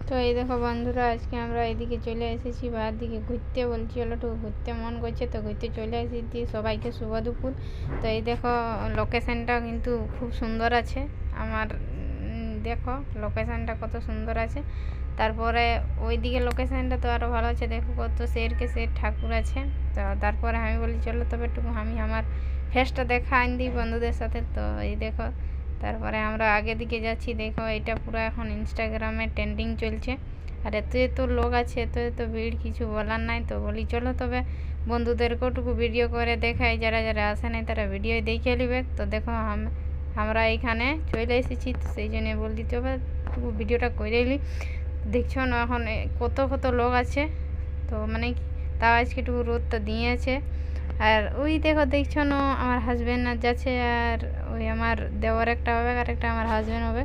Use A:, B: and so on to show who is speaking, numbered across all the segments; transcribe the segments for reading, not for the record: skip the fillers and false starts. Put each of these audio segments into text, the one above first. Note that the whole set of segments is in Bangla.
A: তো এই দেখো বন্ধুরা, আজকে আমরা এদিকে চলে এসেছি বাড়ির দিকে ঘুরতে। বলছি চলো একটু ঘুরতে মন করছে, তো ঘুরতে চলে এসেছি। সবাইকে শুভ দুপুর। তো এই দেখো লোকেশনটা কিন্তু খুব সুন্দর আছে আমার। দেখো লোকেশনটা কত সুন্দর আছে। তারপরে ওইদিকে লোকেশনটা তো আরও ভালো আছে। দেখো কত শেরকে শের ঠাকুর আছে। তো তারপরে আমি বলি চলো তবে একটু আমি আমার ফেসটা দেখা আন দিই বন্ধুদের সাথে। তো এই দেখো তারপরে আমরা আগে দিকে যাচ্ছি। দেখো এটা পুরো এখন ইনস্টাগ্রামে ট্রেন্ডিং চলছে। আর এত এত লোক আছে, এত এত ভিড়, কিছু বলার নাই। তো বলি চলো তবে বন্ধুদেরকেও টুকু ভিডিও করে দেখাই, যারা যারা আসে নাই তারা ভিডিও দেখে নেবে। তো দেখো আমরা এখানে চলে এসেছি, তো সেই জন্য বলি তবে টুকু ভিডিওটা করে নিই। দেখছো না এখন কত কত লোক আছে। তো মানে তাও আজকে একটু রোদটা দিয়েছে। আর ওই দেখছো না আমার হাজব্যান্ড আর যাচ্ছে, আর ওই আমার দেওয়ার একটা হবে আর একটা আমার হাজব্যান্ড হবে।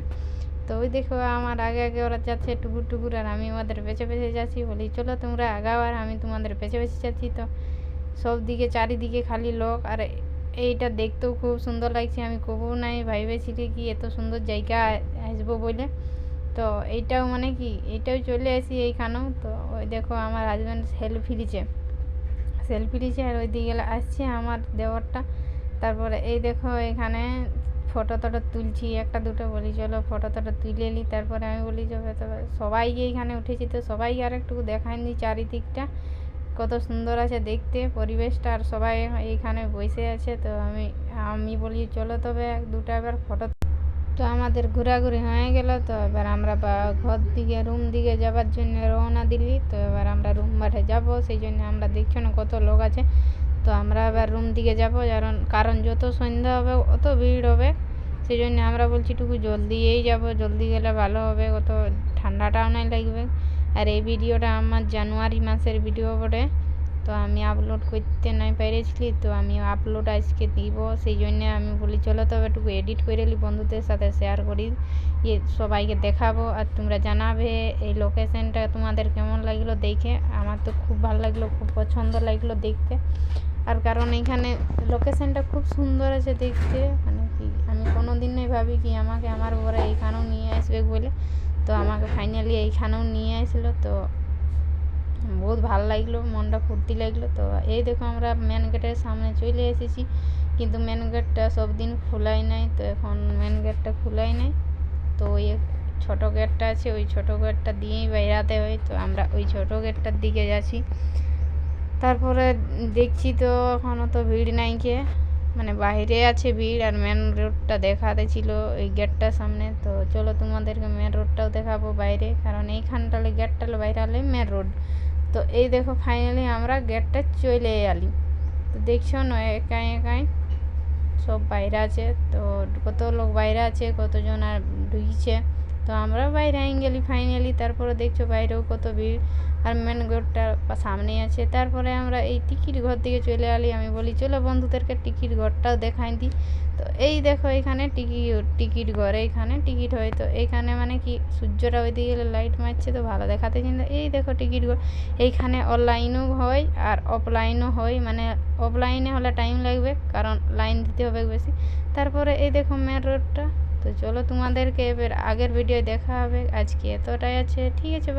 A: তো ওই দেখো আমার আগে আগে ওরা যাচ্ছে টুকুর টুকুর, আর আমি ওদের পেছে পেছে যাচ্ছি। বলি চলো তোমরা আগাও আর আমি তোমাদের পেছে পেছে যাচ্ছি। তো সব দিকে চারিদিকে খালি লোক, আর এইটা দেখতেও খুব সুন্দর লাগছে। আমি কবও নাই ভাইবেছিলি কি এত সুন্দর জায়গা আসবো বলে। তো এইটাও মানে কি এইটাও চলে আসি এইখানেও। তো ওই দেখো আমার হাজব্যান্ড সেলফি নিচ্ছে আর ওই দিকে আসছে আমার দেওয়ারটা। তারপরে এই দেখো এখানে ফটো টটো তুলছি একটা দুটো। বলি চলো ফটো টটো তুলে নিই। তারপরে আমি বলি যাবে তবে সবাইকে এইখানে উঠেছি, তো সবাইকে আর একটু দেখাই নি চারিদিকটা কত সুন্দর আছে দেখতে পরিবেশটা। আর সবাই এইখানে বসে আছে। তো আমি বলি চলো তবে দুটো এবার ফটো। তো আমাদের ঘোরাঘুরি হয়ে গেল। তো এবার আমরা ঘর দিকে রুম দিকে যাবার জন্য রওনা দিলি। তো এবার আমরা রুম মাঠে যাব, সেই জন্য আমরা দেখছো না কত লোক আছে। তো আমরা এবার রুম দিকে যাব, কারণ যত সন্ধ্যা হবে অত ভিড় হবে। সেই জন্য আমরা বলছি টুকু জলদিই যাব, জলদি গেলে ভালো হবে, অত ঠান্ডাটাও নাই লাগবে। আর এই ভিডিওটা আমার জানুয়ারি মাসের ভিডিও বটে। তো আমি আপলোড করতে নাই পেরেছিলি, তো আমি আপলোড আজকে দিব। সেই জন্য আমি বলি চলো তবে একটু এডিট করে নিই, বন্ধুদের সাথে শেয়ার করি, সবাইকে দেখাবো। আর তোমরা জানাবে এই লোকেশনটা তোমাদের কেমন লাগলো দেখে। আমার তো খুব ভালো লাগলো, খুব পছন্দ লাগলো দেখতে। আর কারণ এইখানে লোকেশনটা খুব সুন্দর আছে দেখতে, মানে কি আমি কোনো দিন নাই ভাবি কি আমাকে আমার বড় এইখানেও নিয়ে আসবে বলে। তো আমাকে ফাইনালি এইখানেও নিয়ে আসলো। তো বহুত ভালো লাগলো, মনটা ফুর্তি লাগলো। তো এই দেখো আমরা মেন গেটের সামনে চলে এসেছি, কিন্তু মেন গেটটা সব দিন খোলাই নাই। তো এখন মেন গেটটা খোলাই নাই। তো ওই ছোটো গেটটা আছে, ওই ছোটো গেটটা দিয়েই বেরাতে হয়। তো আমরা ওই ছোটো গেটটার দিকে যাচ্ছি। তারপরে দেখছি তো এখনও তো ভিড় নাই, কে মানে বাইরে আছে ভিড়। আর মেন রোডটা দেখাতে ছিল ওই গেটটার সামনে। তো চলো তোমাদেরকে মেন রোডটাও দেখাবো বাইরে, কারণ এইখানটালে গেটটালে বাইরে আলে মেন রোড। তো এই দেখো ফাইনালি আমরা গেটটা চলে আলি। তো দেখছো না একাই একাই সব বাইরে আছে। তো কত লোক বাইরে আছে, কতজন আর ঢুকছে। তো আমরা বাইরে গেলি ফাইনালি। তারপরে দেখছো বাইরেও কত ভিড়, আর মেন গেটটা সামনেই আছে। তারপরে আমরা এই টিকিট ঘর দিকে চলে আলি। আমি বলি চলো বন্ধুদেরকে টিকিট ঘরটাও দেখাই দিই। তো এই দেখো এখানে টিকিট ঘরে এখানে টিকিট হয়। তো এইখানে মানে কি সূর্যটা ওইদিকে গেলে লাইট মারছে তো ভালো দেখাতে। কিন্তু এই দেখো টিকিট ঘর এইখানে অনলাইনও হয় আর অফলাইনও হয়। মানে অফলাইনে হলে টাইম লাগবে, কারণ লাইন দিতে হবে বেশি। তারপরে এই দেখো মেন রোডটা। তো চলো তোমাদেরকে এবার আগের ভিডিও দেখা হবে। আজকে এতটাই আছে, ঠিক আছে।